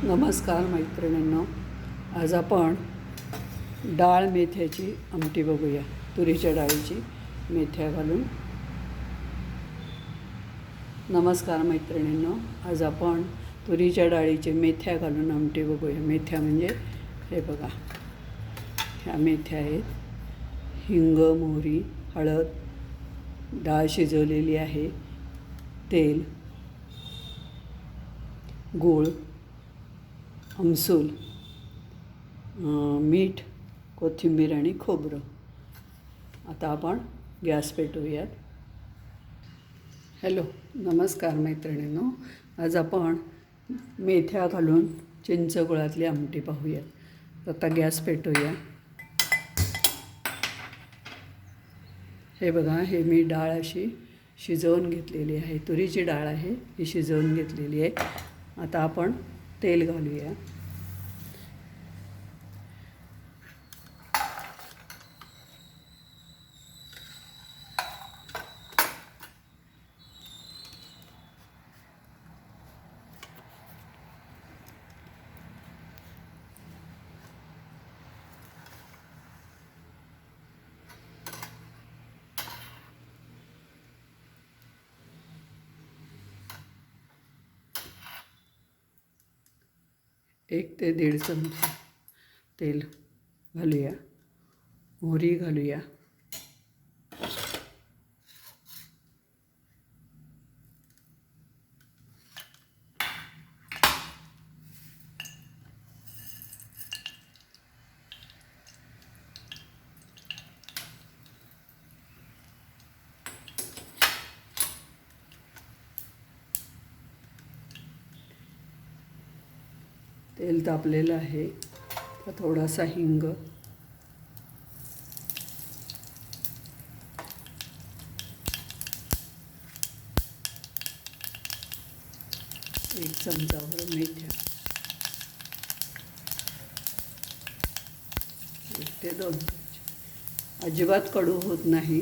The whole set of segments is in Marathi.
नमस्कार मैत्रिणींनो, आज आपण डाळ मेथ्याची आमटी बघूया. तुरीच्या डाळीची मेथ्या घालून. नमस्कार मैत्रिणींनो, आज आपण तुरीच्या डाळीचे मेथ्या घालून आमटी बघूया. मेथ्या म्हणजे हे बघा, ह्या मेथ्या आहेत. हिंग, मोहरी, हळद, डाळ शिजवलेली आहे, तेल, गूळ, आमसूल, मीठ, कोथिंबीर आणि खोबरं. आता आपण गॅस पेटवूयात. हॅलो, नमस्कार मैत्रिणींनो, आज आपण मेथ्या घालून चिंच गुळातली आमटी पाहूयात. आता गॅस पेटवूया. हे बघा, हे मी डाळ अशी शिजवून घेतलेली आहे. तुरीची डाळ आहे, ही शिजवून घेतलेली आहे. आता आपण तेल घालूया. एक ते दीड चमचा तेल घालूया. मोहरी घालूया. तेल तापलेलं आहे. तर थोडासा हिंग, एक चमचाभर मेथ्या, 1 ते 2 चमचे. अजिबात कडू होत नाही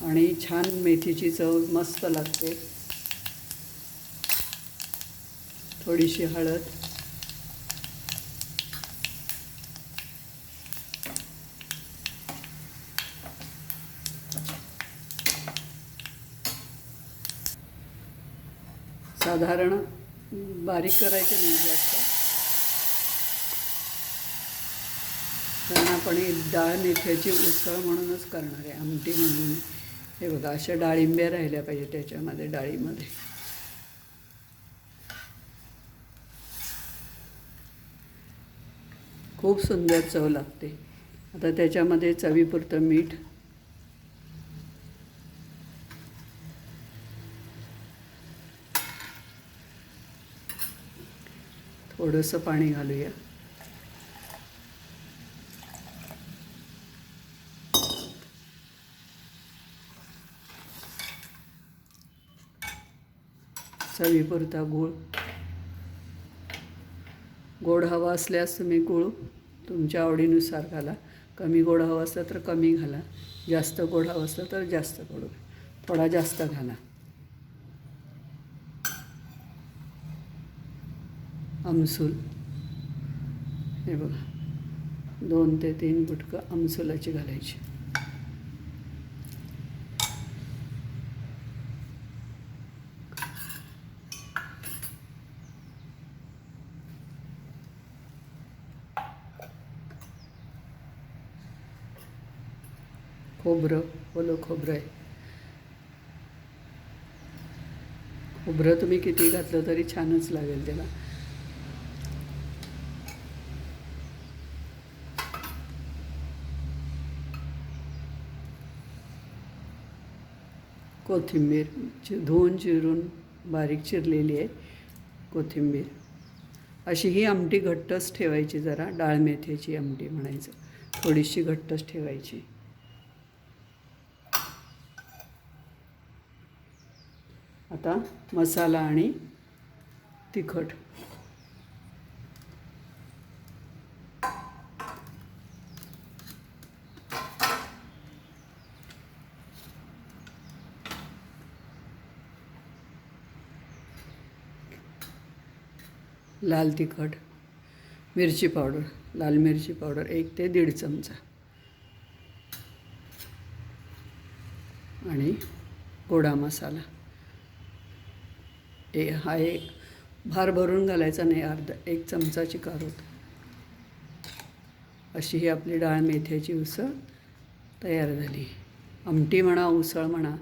आणि छान मेथीची चव मस्त लागते. थोडीशी हळद, साधारण बारीक करायचे नाही जास्त, कारण आपण ही डाळ मेथ्याची उसळ म्हणूनच करणार आहे, आमटी म्हणून. हे बघा, अशा डाळिंब्या राहिल्या पाहिजे त्याच्यामध्ये, डाळीमध्ये. खूप सुंदर चव लागते. आता त्याच्यामध्ये चवीपुरतं मीठ, थोडंसं पाणी घालूया. चवीपुरता गूळ. गोड हवा असल्यास तुम्ही गूळ तुमच्या आवडीनुसार घाला. कमी गोड हवं असलं तर कमी घाला. जास्त गोड हवं असलं तर जास्त गोड, थोडा जास्त घाला. आमसूल, हे बघा, 2 ते 3 बुटकं आमसुलाची घालायची. खोबरं, ओलं खोबरं आहे. खोबरं तुम्ही किती घातलं तरी छानच लागेल त्याला. कोथिंबीर धुवून चिरून बारीक चिरलेली आहे कोथिंबीर. अशी ही आमटी घट्टच ठेवायची, जरा डाळ मेथ्याची आमटी म्हणायचं, थोडीशी घट्टच ठेवायची. आता मसाला आणि तिखट. लाल तिखट, मिरची पावडर, लाल मिरची पावडर 1 ते 1.5 चमचा आणि गोडा मसाला हा एक भार भरून घालायचा नाही, 1 चमचा चिकार होतो. अशी ही आपली डाळ मेथ्याची उसळ तयार झाली. आमटी म्हणा उसळ म्हणा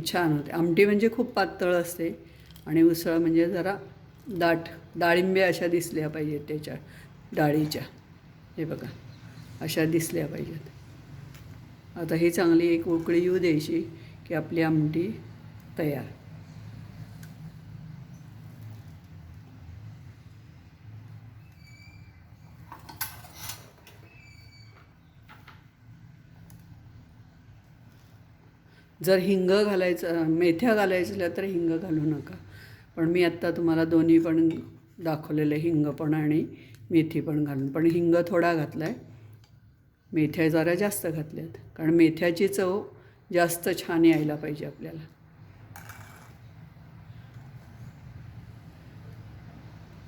छान होते. आमटी म्हणजे खूप पातळ असते आणि उसळ म्हणजे जरा दाट, डाळिंबे अशा दिसल्या पाहिजेत त्याच्या डाळीच्या. हे बघा अशा दिसल्या पाहिजेत. आता ही चांगली एक उकळी येऊ द्यायची की आपली आमटी तयार. जर हिंग घालायचं, मेथ्या घालायचं असल्या तर हिंग घालू नका, पण मी आत्ता तुम्हाला दोन्ही पण दाखवलेलं आहे, हिंग पण आणि मेथी पण घालून. पण हिंग थोडा घातला आहे, मेथ्या जरा जास्त घातल्यात, कारण मेथ्याची चव जास्त छान यायला पाहिजे आपल्याला.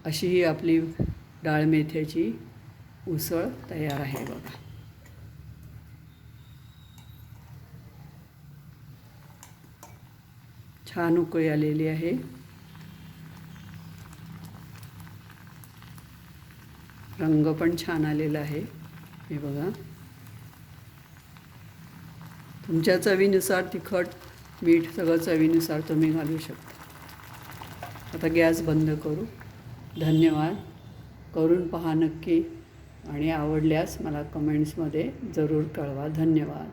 अशी ही आपली डाळ मेथ्याची उसळ तयार आहे बघा. छान उकळी आलेली आहे. रंग पण छान आलेला आहे. हे बघा, तुमच्या चवीनुसार तिखट मीठ सगळं चवीनुसार तुम्ही घालू शकता. आता गॅस बंद करू. धन्यवाद. करून पहा नक्की आणि आवडल्यास मला कमेंट्समध्ये जरूर कळवा. धन्यवाद.